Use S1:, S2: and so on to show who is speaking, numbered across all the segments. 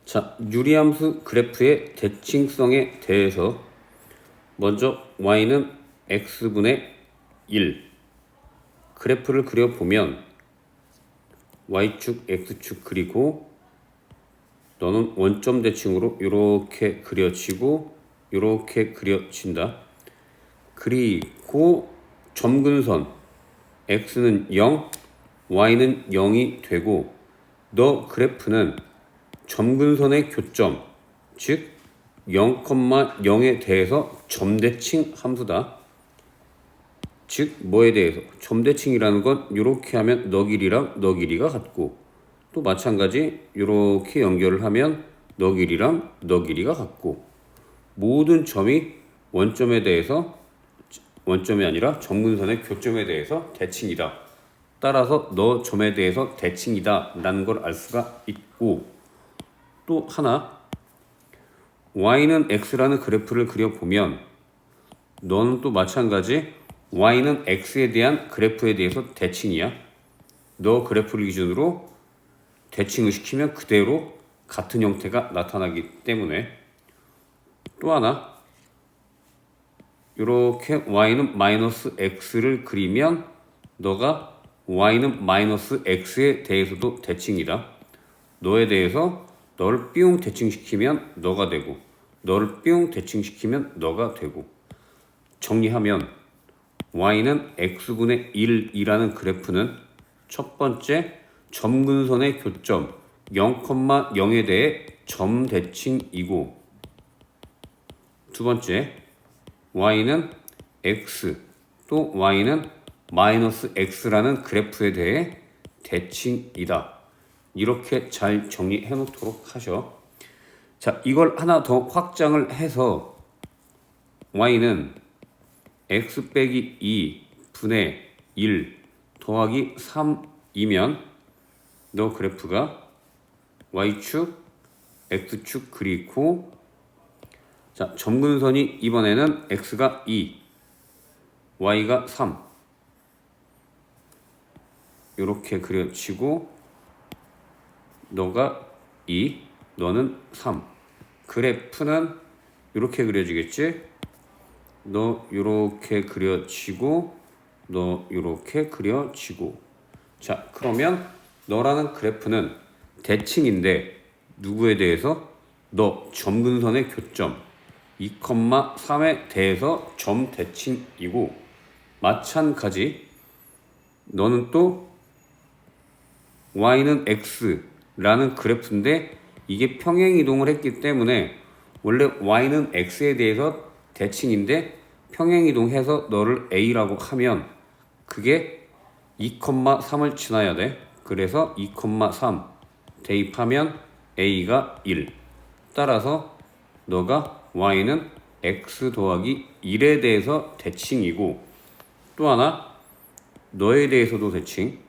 S1: 자, 유리함수 그래프의 대칭성에 대해서 먼저 y는 x분의 1 그래프를 그려보면 y축, x축 그리고 너는 원점 대칭으로 이렇게 그려지고 이렇게 그려진다. 그리고 점근선 x는 0, y는 0이 되고 너 그래프는 점근선의 교점, 즉 0,0에 대해서 점대칭 함수다. 즉 뭐에 대해서? 점대칭이라는 건 이렇게 하면 너 길이랑 너 길이가 같고 또 마찬가지 이렇게 연결을 하면 너 길이랑 너 길이가 같고 모든 점이 원점에 대해서 원점이 아니라 점근선의 교점에 대해서 대칭이다. 따라서 너 점에 대해서 대칭이다 라는 걸 알 수가 있고 또 하나 y는 x라는 그래프를 그려보면 너는 또 마찬가지 y는 x에 대한 그래프에 대해서 대칭이야. 너 그래프를 기준으로 대칭을 시키면 그대로 같은 형태가 나타나기 때문에 또 하나 이렇게 y는 마이너스 x를 그리면 너가 y는 마이너스 x에 대해서도 대칭이다. 너에 대해서 너를 뿅 대칭시키면 너가 되고 너를 뿅 대칭시키면 너가 되고 정리하면 y는 x분의 1이라는 그래프는 첫 번째 점근선의 교점 0,0에 대해 점대칭이고 두 번째 y는 x 또 y는 마이너스 x라는 그래프에 대해 대칭이다. 이렇게 잘 정리해 놓도록 하죠. 자, 이걸 하나 더 확장을 해서 y는 x 빼기 2 분의 1 더하기 3이면 너 그래프가 y축, x축 그리고 자, 점근선이 이번에는 x가 2, y가 3 이렇게 그려지고 너가 2, 너는 3. 그래프는 이렇게 그려지겠지? 너 이렇게 그려지고 너 이렇게 그려지고 자, 그러면 너라는 그래프는 대칭인데 누구에 대해서? 너 점근선의 교점 2,3에 대해서 점 대칭이고 마찬가지 너는 또 y는 x라는 그래프인데 이게 평행이동을 했기 때문에 원래 y는 x에 대해서 대칭인데 평행이동해서 너를 a라고 하면 그게 2,3을 지나야 돼. 그래서 2,3 대입하면 a가 1. 따라서 너가 y는 x 더하기 1에 대해서 대칭이고 또 하나 너에 대해서도 대칭.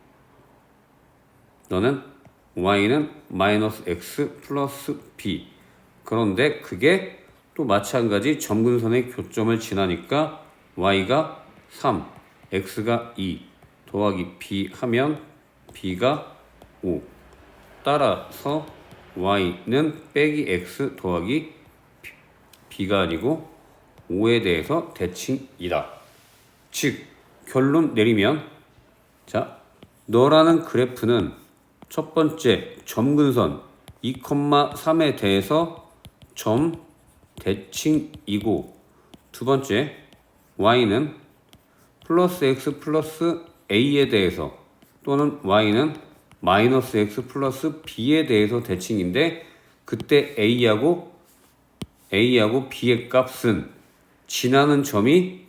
S1: 너는 y는 마이너스 x 플러스 b. 그런데 그게 또 마찬가지 점근선의 교점을 지나니까 y가 3, x가 2 더하기 b 하면 b가 5. 따라서 y는 빼기 x 더하기 b가 아니고 5에 대해서 대칭이다. 즉 결론 내리면 자 너라는 그래프는 첫 번째 점근선 2,3에 대해서 점 대칭이고 두 번째 y는 플러스 x 플러스 a에 대해서 또는 y는 마이너스 x 플러스 b에 대해서 대칭인데 그때 a하고 b의 값은 지나는 점이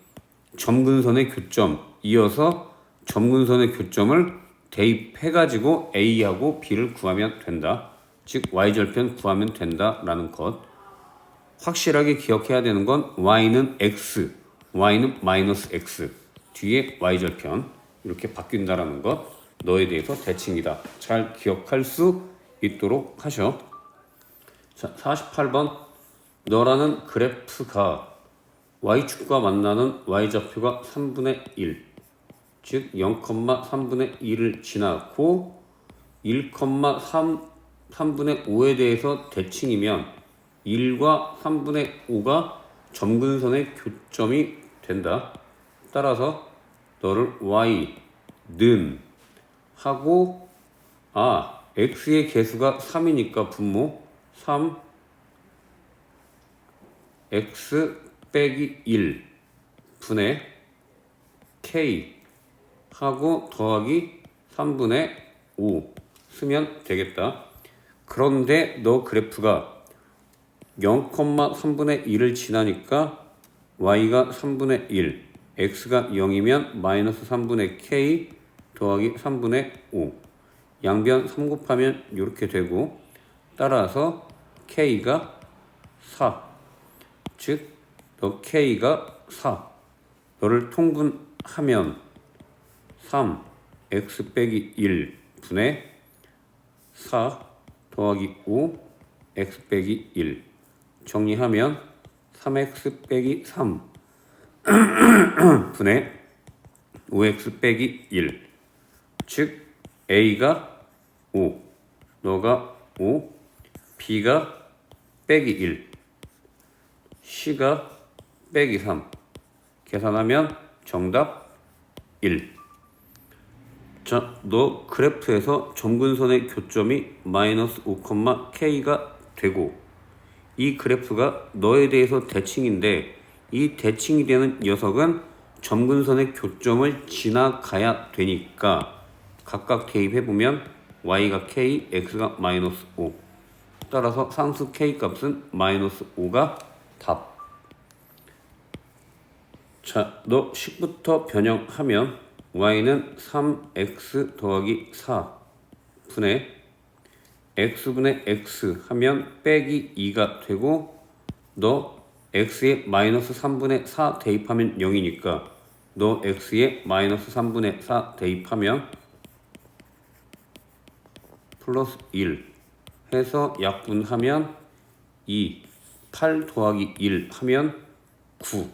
S1: 점근선의 교점 이어서 점근선의 교점을 대입해가지고 a하고 b를 구하면 된다. 즉 y절편 구하면 된다라는 것. 확실하게 기억해야 되는 건 y는 x, y는 마이너스 x 뒤에 y절편 이렇게 바뀐다라는 것. 너에 대해서 대칭이다. 잘 기억할 수 있도록 하셔. 자, 48번 너라는 그래프가 y축과 만나는 y좌표가 3분의 1 즉 0,3분의 1을 지나고 1,3 3분의 5에 대해서 대칭이면 1과 3분의 5가 점근선의 교점이 된다. 따라서 너를 y는 하고 x의 개수가 3이니까 분모 3 x 빼기 1 분의 k 하고 더하기 3분의 5 쓰면 되겠다. 그런데 너 그래프가 0,3분의 1을 지나니까 y가 3분의 1, x가 0이면 마이너스 3분의 k 더하기 3분의 5 양변 3 곱하면 이렇게 되고 따라서 k가 4 즉 너 k가 4 너를 통분하면 3 x 빼기 1 분의 4 더하기 5 x 빼기 1 정리하면 3x 빼기 3 분의 5x 빼기 1 즉 a가 5 너가 5 b가 빼기 1 c가 빼기 3 계산하면 정답 1. 자, 너 그래프에서 점근선의 교점이 마이너스 5,k가 되고 이 그래프가 너에 대해서 대칭인데 이 대칭이 되는 녀석은 점근선의 교점을 지나가야 되니까 각각 대입해보면 y가 k, x가 마이너스 5 따라서 상수 k 값은 마이너스 5가 답. 자, 너 식부터 변형하면 y는 3x 더하기 4 분의 x분의 x 하면 빼기 2가 되고 너 x에 마이너스 3분의 4 대입하면 0이니까 너 x에 마이너스 3분의 4 대입하면 플러스 1 해서 약분하면 2 8 더하기 1 하면 9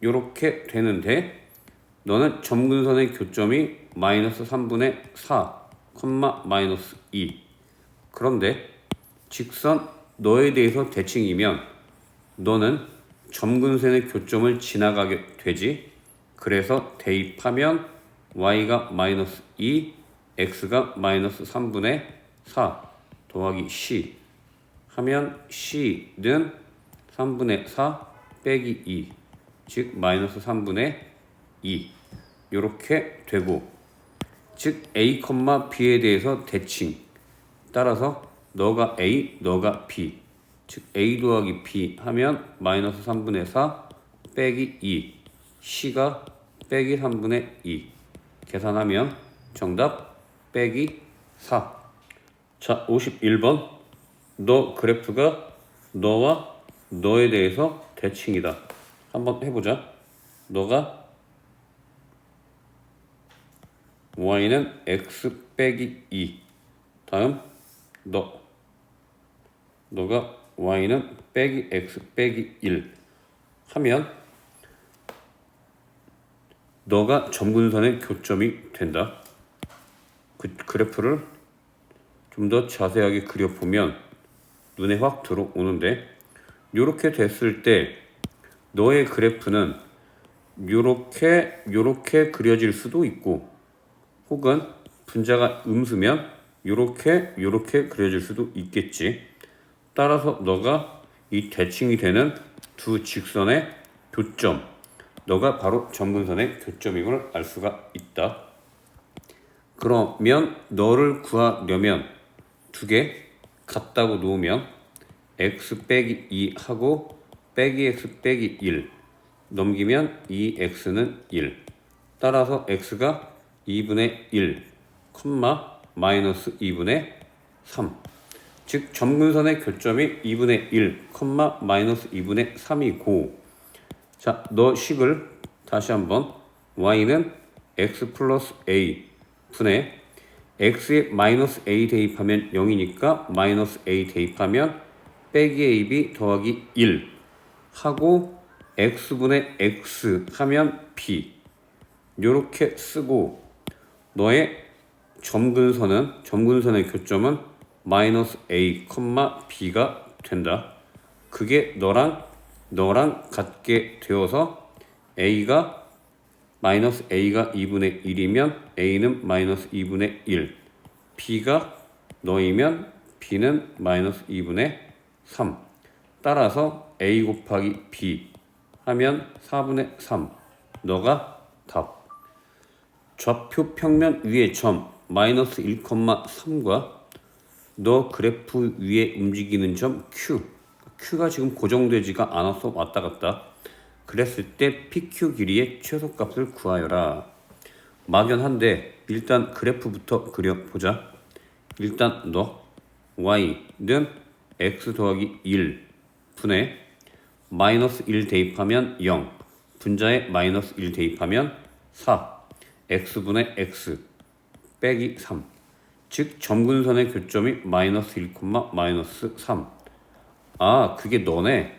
S1: 요렇게 되는데 너는 점근선의 교점이 마이너스 3분의 4, 마이너스 2 그런데 직선 너에 대해서 대칭이면 너는 점근선의 교점을 지나가게 되지. 그래서 대입하면 y가 마이너스 2, x가 마이너스 3분의 4 더하기 c 하면 c는 3분의 4 빼기 2 즉 마이너스 3분의 2 요렇게 되고 즉 a, b에 대해서 대칭 따라서 너가 a, 너가 b 즉 a 더하기 b 하면 마이너스 3분의 4 빼기 2 c가 빼기 3분의 2 계산하면 정답 빼기 4. 자 51번 너 그래프가 너와 너에 대해서 대칭이다. 한번 해보자. 너가 y는 x 빼기 2 다음 너가 y는 빼기 x 빼기 1 하면 너가 점근선의 교점이 된다. 그 그래프를 좀 더 자세하게 그려보면 눈에 확 들어오는데 요렇게 됐을 때 너의 그래프는 요렇게 그려질 수도 있고 혹은 분자가 음수면 요렇게 그려질 수도 있겠지. 따라서 너가 이 대칭이 되는 두 직선의 교점 너가 바로 점근선의 교점임을 알 수가 있다. 그러면 너를 구하려면 두 개 같다고 놓으면 x 빼기 2 하고 빼기 x 빼기 1 넘기면 2x는 1 따라서 x가 2분의 1, 마이너스 2분의 3 즉 점근선의 교점이 2분의 1, 마이너스 2분의 3이고 자, 너 식을 다시 한번 y는 x 플러스 a 분의 x에 마이너스 a 대입하면 0이니까 마이너스 a 대입하면 빼기 ab 더하기 1 하고 x분의 x 하면 b 요렇게 쓰고 너의 점근선의 교점은 마이너스 a, b가 된다. 그게 너랑 같게 되어서 a가 마이너스 a가 2분의 1이면 a는 마이너스 2분의 1, b가 너이면 b는 마이너스 2분의 3. 따라서 a 곱하기 b 하면 4분의 3. 너가 답. 좌표 평면 위의 점 마이너스 1,3과 너 그래프 위에 움직이는 점 Q가 지금 고정되지가 않아서 왔다 갔다. 그랬을 때 PQ 길이의 최소값을 구하여라. 막연한데 일단 그래프부터 그려보자. 일단 너 Y는 X 더하기 1 분의 마이너스 1 대입하면 0, 분자에 마이너스 1 대입하면 4, X분의 X 빼기 3. 즉 점근선의 교점이 마이너스 1, 마이너스 3. 아, 그게 너네.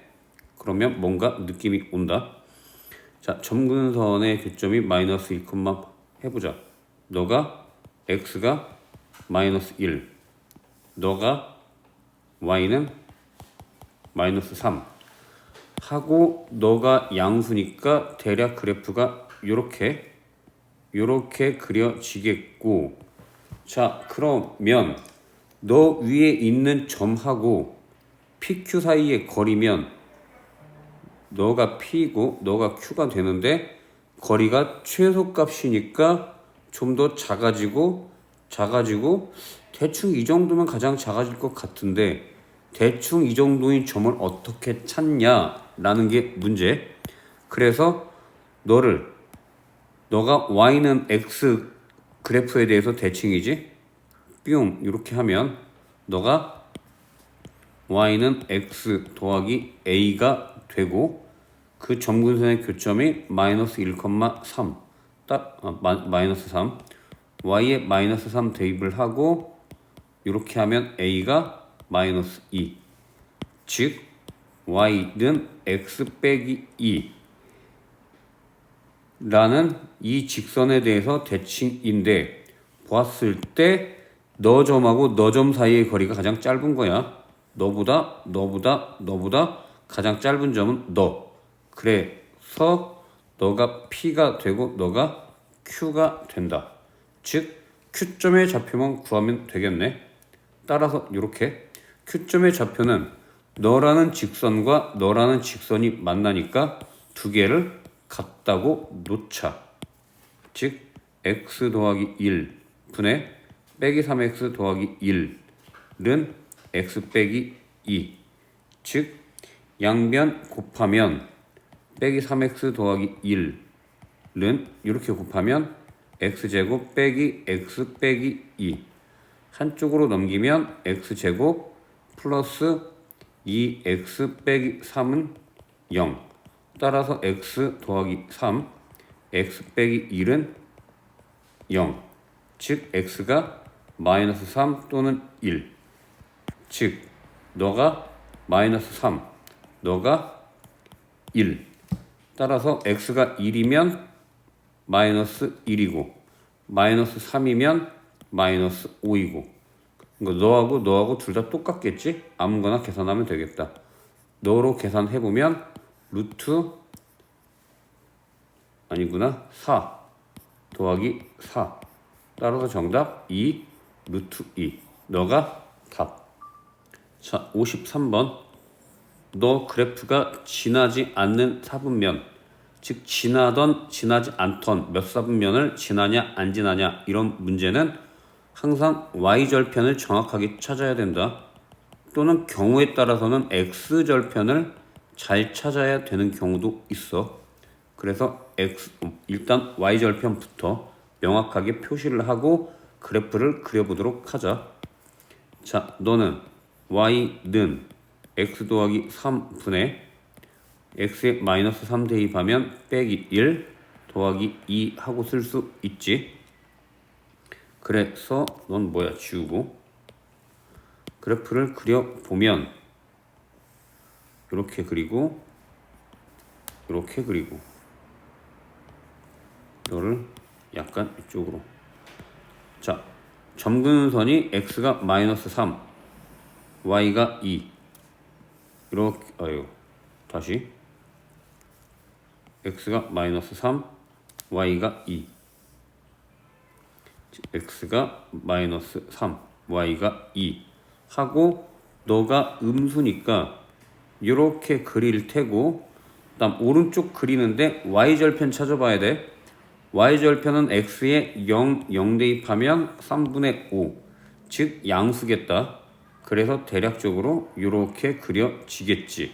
S1: 그러면 뭔가 느낌이 온다. 자, 점근선의 교점이 마이너스 1, 해보자. 너가 x가 마이너스 1, 너가 y는 마이너스 3 하고 너가 양수니까 대략 그래프가 요렇게 그려지겠고, 자, 그러면 너 위에 있는 점하고 PQ 사이의 거리면 너가 P고 너가 Q가 되는데 거리가 최소값이니까 좀 더 작아지고 대충 이 정도면 가장 작아질 것 같은데 대충 이 정도인 점을 어떻게 찾냐라는 게 문제. 그래서 너가 Y는 X 그래프에 대해서 대칭이지? 뿅 이렇게 하면 너가 Y는 X 더하기 A가 되고 그 점근선의 교점이 마이너스 1,3 마이너스 3 Y에 마이너스 3 대입을 하고 이렇게 하면 A가 마이너스 2, 즉 Y는 X 빼기 2 라는 이 직선에 대해서 대칭인데 보았을 때 너 점하고 너 점 사이의 거리가 가장 짧은 거야. 너보다 가장 짧은 점은 너. 그래서 너가 P가 되고 너가 Q가 된다. 즉 Q점의 좌표만 구하면 되겠네. 따라서 이렇게 Q점의 좌표는 너라는 직선과 너라는 직선이 만나니까 두 개를 같다고 놓자. 즉 x 더하기 1 분의 빼기 3x 더하기 1은 x 빼기 2. 즉 양변 곱하면 빼기 3x 더하기 1은 이렇게 곱하면 x제곱 빼기 x 빼기 2. 한쪽으로 넘기면 x제곱 플러스 2x 빼기 3은 0. 따라서 x 더하기 3, x 빼기 1은 0. 즉 x가 마이너스 3 또는 1. 즉 너가 마이너스 3, 너가 1. 따라서 x가 1이면 마이너스 1이고 마이너스 3이면 마이너스 5이고, 그러니까 너하고 둘 다 똑같겠지? 아무거나 계산하면 되겠다. 너로 계산해보면 루트 아니구나 4 더하기 4. 따라서 정답 2 루트 2. 너가 답. 자, 53번. 너 그래프가 지나지 않는 사분면, 즉 지나던 지나지 않던 몇 사분면을 지나냐 안 지나냐 이런 문제는 항상 y절편을 정확하게 찾아야 된다. 또는 경우에 따라서는 x절편을 잘 찾아야 되는 경우도 있어. 그래서 일단 y절편부터 명확하게 표시를 하고 그래프를 그려보도록 하자. 자, 너는 y는 x 더하기 3분의 x에 마이너스 3 대입하면 빼기 1 더하기 2 하고 쓸 수 있지. 그래서 넌 뭐야 지우고 그래프를 그려보면 이렇게 그리고 이렇게 그리고 이거를 약간 이쪽으로. 자, 점근선이 x가 마이너스 3, y가 2. 이렇게 다시 x가 마이너스 3, y가 2. x가 마이너스 3, y가 2 하고 너가 음수니까 이렇게 그릴 테고, 그다음 오른쪽 그리는데 y절편 찾아봐야 돼. y절편은 x에 0, 0 대입하면 3분의 5, 즉 양수겠다. 그래서 대략적으로 이렇게 그려지겠지.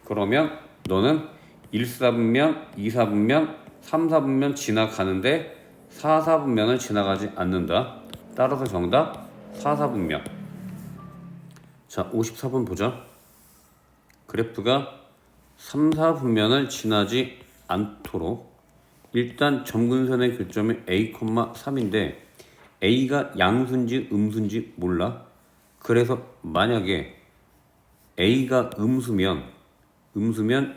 S1: 그러면 너는 1, 4분면, 2, 4분면, 3, 4분면 지나가는데 4, 4분면을 지나가지 않는다. 따라서 정답 4, 4분면. 자, 54번 보자. 그래프가 3, 4분면을 지나지 않도록 일단 점근선의 교점이 a, 3인데 a가 양수인지 음수인지 몰라. 그래서 만약에 a가 음수면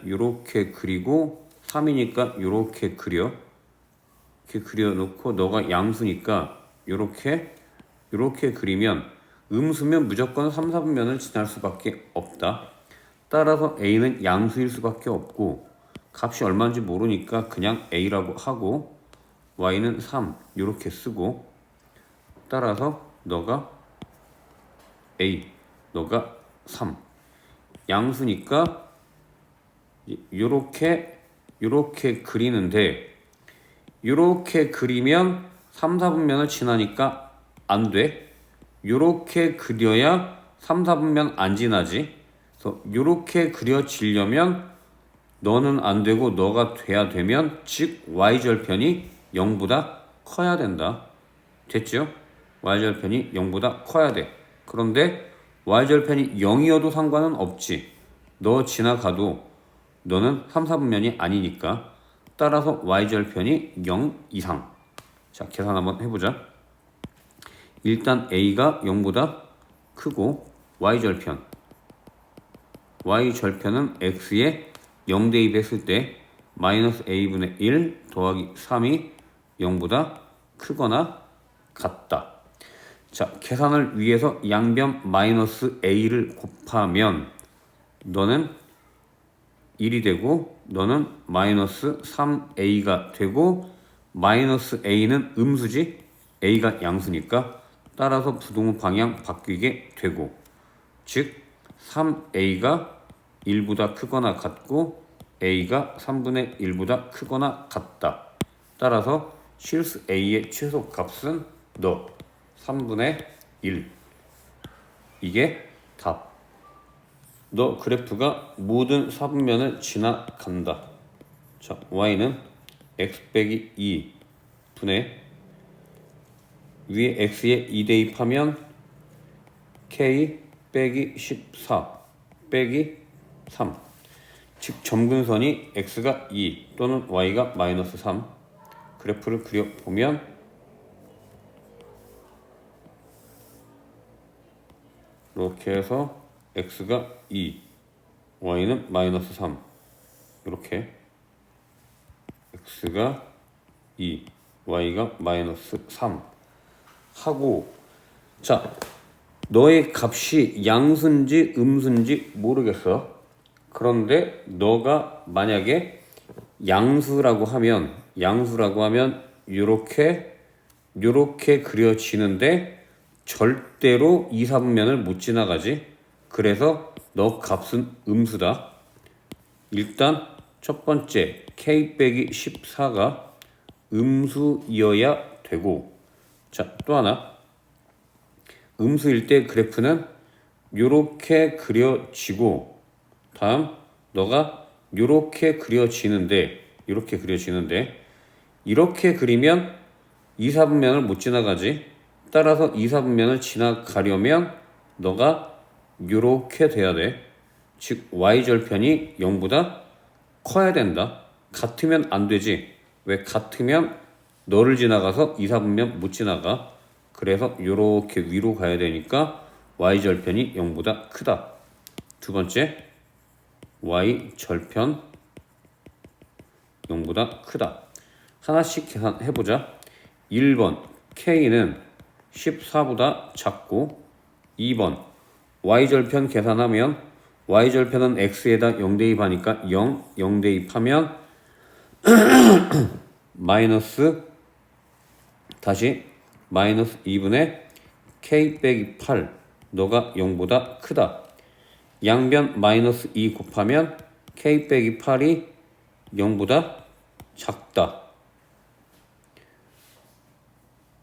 S1: 이렇게 그리고 3이니까 이렇게 이렇게 그려놓고, 너가 양수니까 이렇게 그리면 음수면 무조건 3, 4분면을 지날 수밖에 없다. 따라서 a는 양수일 수밖에 없고, 값이 얼마인지 모르니까 그냥 a라고 하고 y는 3 이렇게 쓰고, 따라서 너가 a, 너가 3. 양수니까 요렇게 그리는데, 요렇게 그리면 3, 4분면을 지나니까 안 돼. 요렇게 그려야 3, 4분면 안 지나지. 그래서 요렇게 그려지려면 너는 안 되고 너가 돼야 되면, 즉 y절편이 0보다 커야 된다. 됐죠? y절편이 0보다 커야 돼. 그런데 y절편이 0이어도 상관은 없지. 너 지나가도 너는 3, 4분면이 아니니까. 따라서 y절편이 0 이상. 자, 계산 한번 해보자. 일단 a가 0보다 크고 y절편은 x에 0 대입했을 때 마이너스 a분의 1 더하기 3이 0보다 크거나 같다. 자, 계산을 위해서 양변 마이너스 a를 곱하면 너는 1이 되고 너는 마이너스 3a가 되고, 마이너스 a는 음수지, a가 양수니까. 따라서 부동호 방향 바뀌게 되고, 즉 3a가 1보다 크거나 같고 a가 3분의 1보다 크거나 같다. 따라서 실수 a의 최소값은 너 3분의 1. 이게 답. 너 그래프가 모든 4분면을 지나간다. 자, y는 x 빼기 2 분의 위에 x에 2 대입하면 k 빼기 14 빼기 3. 즉 점근선이 x가 2 또는 y가 마이너스 3. 그래프를 그려보면 이렇게 해서 x가 2, y는 마이너스 3. 이렇게 x가 2, y가 마이너스 3 하고, 자, 너의 값이 양수인지 음수인지 모르겠어. 그런데 너가 만약에 양수라고 하면 이렇게 그려지는데 절대로 2, 4분면을 못 지나가지. 그래서 너 값은 음수다. 일단 첫 번째 k 빼기 14가 음수이어야 되고, 자, 또 하나, 음수일 때 그래프는 요렇게 그려지고, 다음 너가 요렇게 그려지는데 이렇게 그리면 2, 4분면을 못 지나가지. 따라서 2, 4분면을 지나가려면 너가 요렇게 돼야 돼. 즉 y절편이 0보다 커야 된다. 같으면 안 되지. 왜? 같으면 너를 지나가서 2, 4분면 못 지나가. 그래서 요렇게 위로 가야 되니까 y절편이 0보다 크다. 두 번째, y절편 0보다 크다. 하나씩 계산해보자. 1번 K는 14보다 작고, 2번 y절편 계산하면 y절편은 x에다 0 대입하니까 0, 0 대입하면 마이너스 다시 마이너스 2분의 k 빼기 8 너가 0보다 크다. 양변 마이너스 2 곱하면 k 빼기 8이 0보다 작다.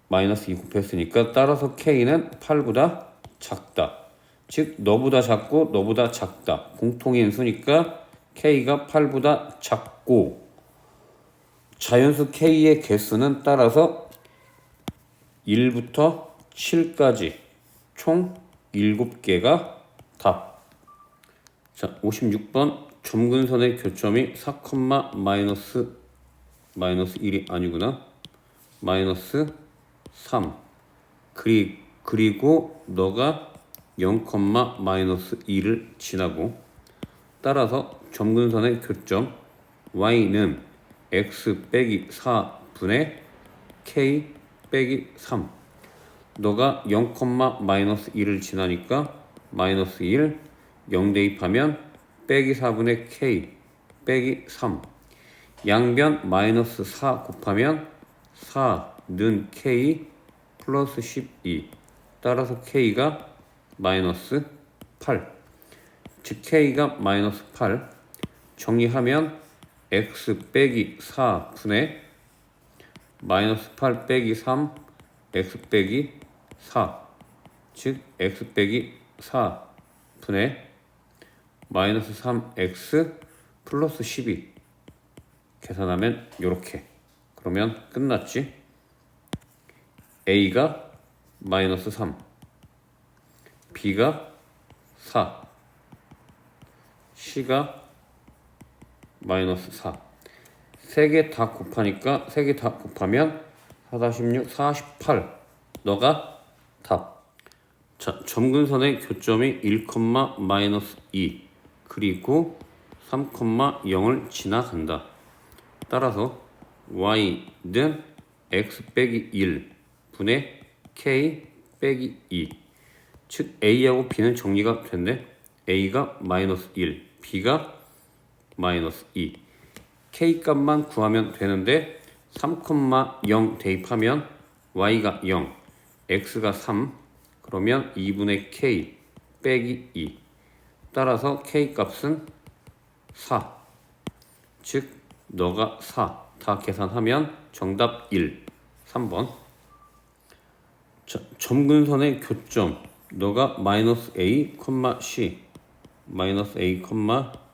S1: 마이너스 2 곱했으니까 따라서 k는 8보다 작다. 즉 너보다 작고 너보다 작다. 공통인 수니까 k가 8보다 작고 자연수 k의 개수는 따라서 1부터 7까지 총 7개가 답. 자, 56번 점근선의 교점이 4, 마이너스 1이 아니구나. 마이너스 3 그리고 너가 0, 마이너스 2를 지나고 따라서 점근선의 교점 y는 x 빼기 4분의 k 빼기 3 너가 0, 마이너스 2를 지나니까 마이너스 1 0 대입하면 빼기 4분의 k 빼기 3 양변 마이너스 4 곱하면 4는 k 플러스 12 따라서 k가 마이너스 8 즉 k가 마이너스 8 정리하면 x 빼기 4분의 마이너스 8 빼기 3 x 빼기 4 즉 x 빼기 4분의 마이너스 3x 플러스 12 계산하면 요렇게 그러면 끝났지. a가 마이너스 3 b가 4 c가 마이너스 4 세 개 다 곱하니까 3개 다 곱하면 4, 16, 48 너가 답. 자, 점근선의 교점이 1, 마이너스 2 그리고 3, 0을 지나간다. 따라서 y는 x 빼기 1 분의 k 빼기 2 즉 a하고 b는 정리가 됐네. a가 마이너스 1 b가 마이너스 2 k 값만 구하면 되는데 3, 0 대입하면 y가 0 x가 3 그러면 2분의 k 빼기 2 따라서 k 값은 4 즉 너가 4 다 계산하면 정답 1 3번. 자, 점근선의 교점 너가 마이너스 a, c 마이너스 a,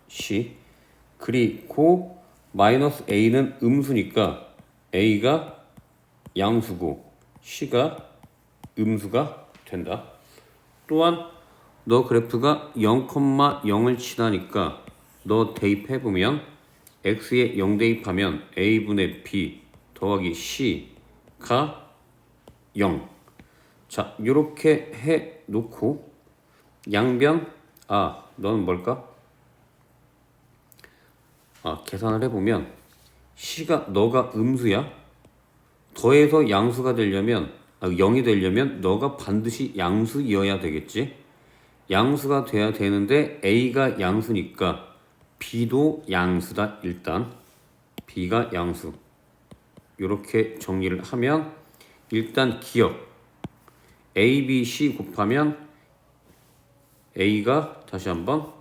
S1: c 그리고 마이너스 a는 음수니까 a가 양수고 c가 음수가 된다. 또한 너 그래프가 0, 0을 지나니까 너 대입해보면 x에 0 대입하면 a분의 b 더하기 c가 0. 자, 요렇게 해 놓고 양변 너는 뭘까? 계산을 해보면 c가 너가 음수야. 더해서 양수가 되려면 0이 되려면 너가 반드시 양수이어야 되겠지. 양수가 돼야 되는데 a가 양수니까 b도 양수다. 일단 b가 양수. 이렇게 정리를 하면 일단 기억 a, b, c 곱하면 a가 다시 한번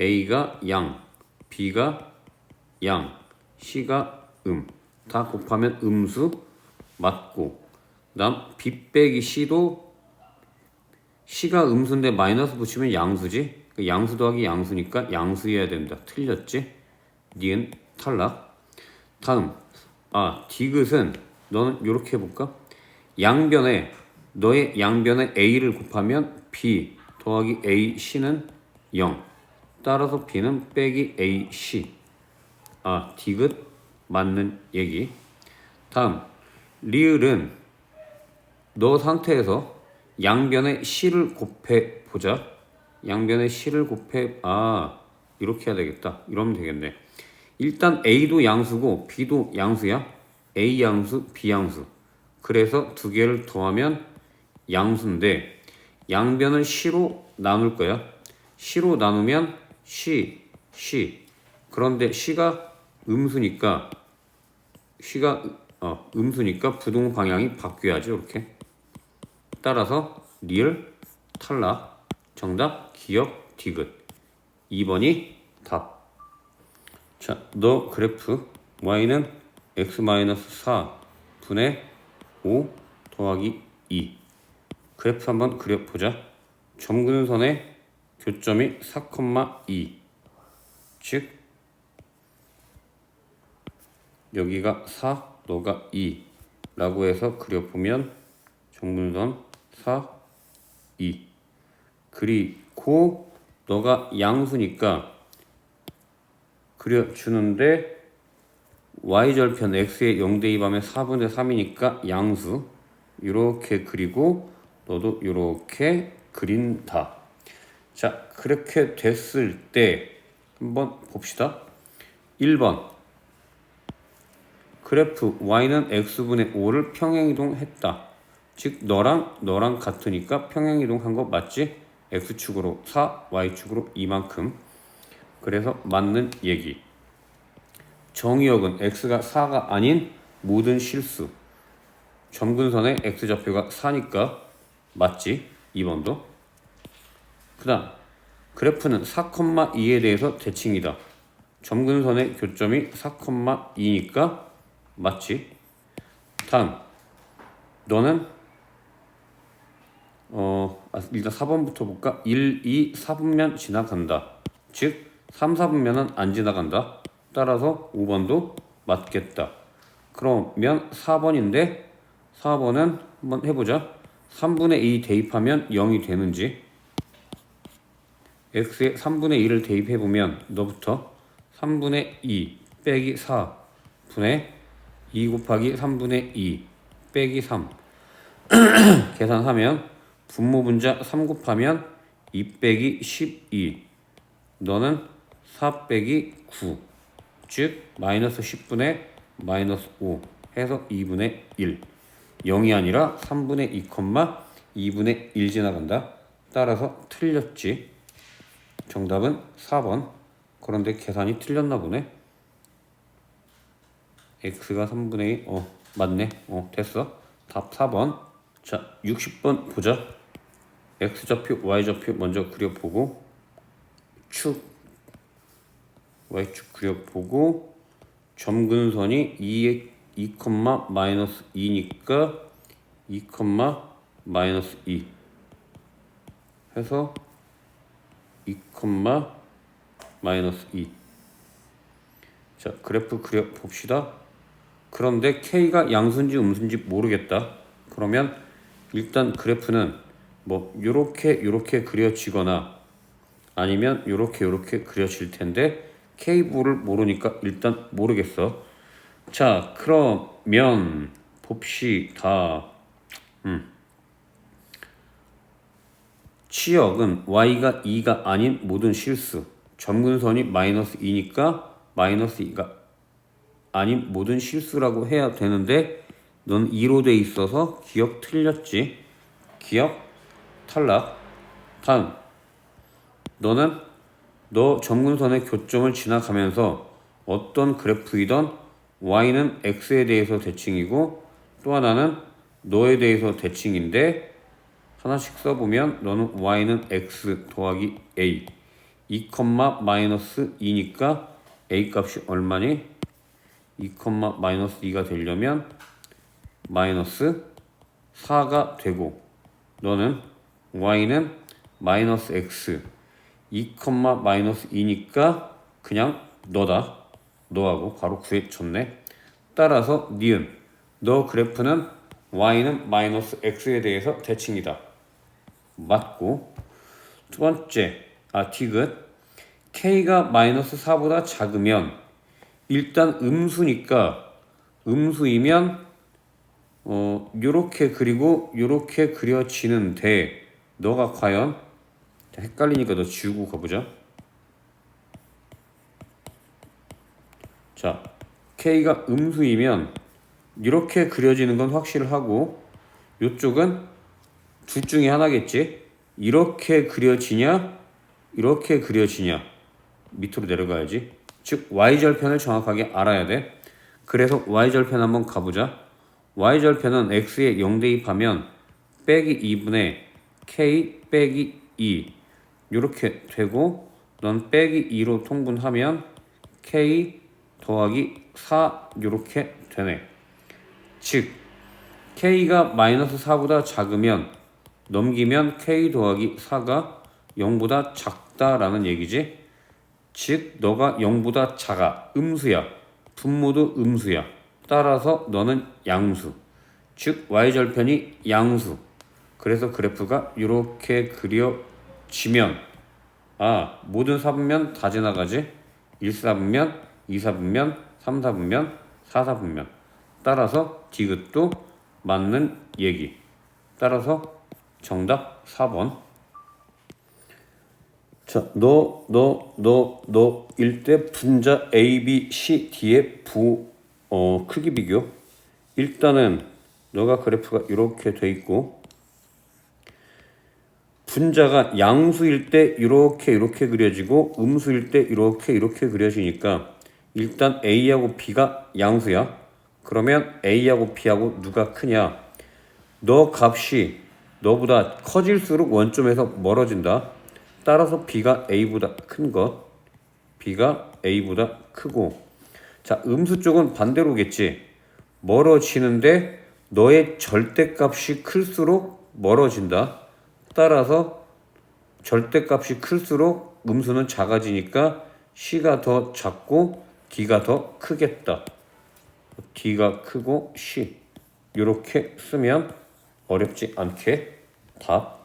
S1: a가 양, b가 양, c가 다 곱하면 음수 맞고 그다음 b 빼기 c도 c가 음수인데 마이너스 붙이면 양수지. 양수 더하기 양수니까 양수여야 된다. 틀렸지? 니은 탈락. 다음 디귿은 너는 이렇게 해볼까? 양변에 너의 양변에 a를 곱하면 b 더하기 ac는 0 따라서 b는 빼기 ac. 디귿 맞는 얘기. 다음 리을은 너 상태에서 양변에 c를 곱해 보자. 양변에 c를 곱해 이렇게 해야 되겠다. 이러면 되겠네. 일단 a도 양수고 b도 양수야. a 양수, b 양수. 그래서 두 개를 더하면 양수인데 양변을 C로 나눌 거야. C로 나누면 C. 그런데 C가 음수니까 부동 방향이 바뀌어야지. 이렇게. 따라서 리을 탈락. 정답 기억 디귿. 2번이 답. 자, 너 그래프 y는 x-4 분의 5 더하기 2. 그래프 한번 그려보자. 점근선의 교점이 4,2. 즉 여기가 4, 너가 2 라고 해서 그려보면 점근선 4, 2. 그리고 너가 양수니까 그려주는데 y절편 x의 0 대입하면 4분의 3이니까 양수 이렇게 그리고 너도 이렇게 그린다. 자, 그렇게 됐을 때 한번 봅시다. 1번 그래프 y는 x분의 5를 평행이동했다. 즉 너랑 같으니까 평행이동한 거 맞지? x축으로 4, y축으로 이만큼. 그래서 맞는 얘기. 정의역은 x가 4가 아닌 모든 실수. 점근선의 x좌표가 4니까 맞지? 2번도. 그 다음 그래프는 4,2에 대해서 대칭이다. 점근선의 교점이 4,2니까 맞지? 다음 너는 일단 4번부터 볼까? 1, 2, 4분면 지나간다. 즉 3, 4분면은 안 지나간다. 따라서 5번도 맞겠다. 그러면 4번인데 4번은 한번 해보자. 3분의 2 대입하면 0이 되는지. x에 3분의 2를 대입해보면 너부터 3분의 2 빼기 4 분의 2 곱하기 3분의 2 빼기 3 계산하면 분모분자 3 곱하면 2 빼기 12. 너는 4 빼기 9. 즉 마이너스 10분의 마이너스 5 해서 2분의 1. 0이 아니라 3분의 2, 2분의 1 지나간다. 따라서 틀렸지. 정답은 4번. 그런데 계산이 틀렸나 보네. x가 3분의 2. 맞네. 됐어. 답 4번. 자, 60번 보자. x좌표, y좌표 먼저 그려보고 축 y축 그려보고 점근선이 2, 마이너스 2니까 2, 마이너스 2 해서 2, 마이너스 2. 자, 그래프 그려봅시다. 그런데 K가 양수인지 음수인지 모르겠다. 그러면 일단 그래프는 뭐 요렇게 그려지거나 아니면 요렇게 그려질 텐데 K부를 모르니까 일단 모르겠어. 자, 그러면 봅시다. 치역은 y가 2가 아닌 모든 실수. 점근선이 마이너스 2니까 마이너스 2가 아닌 모든 실수라고 해야 되는데 넌 2로 돼 있어서 기억 틀렸지. 기억 탈락. 다음 너는 너 점근선의 교점을 지나가면서 어떤 그래프이던 y는 x에 대해서 대칭이고 또 하나는 너에 대해서 대칭인데 하나씩 써보면 너는 y는 x 더하기 a 2, 마이너스 2니까 a 값이 얼마니? 2, 마이너스 2가 되려면 마이너스 4가 되고 너는 y는 마이너스 x 2, 마이너스 2니까 그냥 너다. 너하고 바로 구해줬네. 따라서 니은 너 그래프는 y는 마이너스 x에 대해서 대칭이다. 맞고 두 번째 디귿 k가 마이너스 4보다 작으면 일단 음수니까 음수이면 요렇게 그리고 요렇게 그려지는데 너가 과연 헷갈리니까 너 지우고 가보자. 자, K가 음수이면 이렇게 그려지는 건 확실하고 요쪽은 둘 중에 하나겠지. 이렇게 그려지냐 이렇게 그려지냐 밑으로 내려가야지. 즉 y절편을 정확하게 알아야 돼. 그래서 y절편 한번 가보자. y절편은 x에 0 대입하면 빼기 2분의 k 빼기 2 이렇게 되고 넌 빼기 2로 통분하면 k 더하기 4 이렇게 되네. 즉 k가 마이너스 4보다 작으면 넘기면 k 더하기 4가 0보다 작다라는 얘기지. 즉 너가 0보다 작아. 음수야. 분모도 음수야. 따라서 너는 양수. 즉 y절편이 양수. 그래서 그래프가 이렇게 그려지면 모든 사분면 다 지나가지. 1사분면, 2사분면, 3사분면, 4사분면. 따라서 디귿도 맞는 얘기. 따라서 정답 4번. 자, 너일 때 분자 A, B, C, D의 크기 비교. 일단은 너가 그래프가 이렇게 돼 있고 분자가 양수일 때 이렇게 그려지고 음수일 때 이렇게 그려지니까 일단 A하고 B가 양수야. 그러면 A하고 B하고 누가 크냐? 너 값이 너보다 커질수록 원점에서 멀어진다. 따라서 B가 A보다 큰 것. B가 A보다 크고. 자, 음수 쪽은 반대로겠지. 멀어지는데 너의 절대값이 클수록 멀어진다. 따라서 절대값이 클수록 음수는 작아지니까 C가 더 작고 D가 더 크겠다. D가 크고 C. 이렇게 쓰면 어렵지 않게 답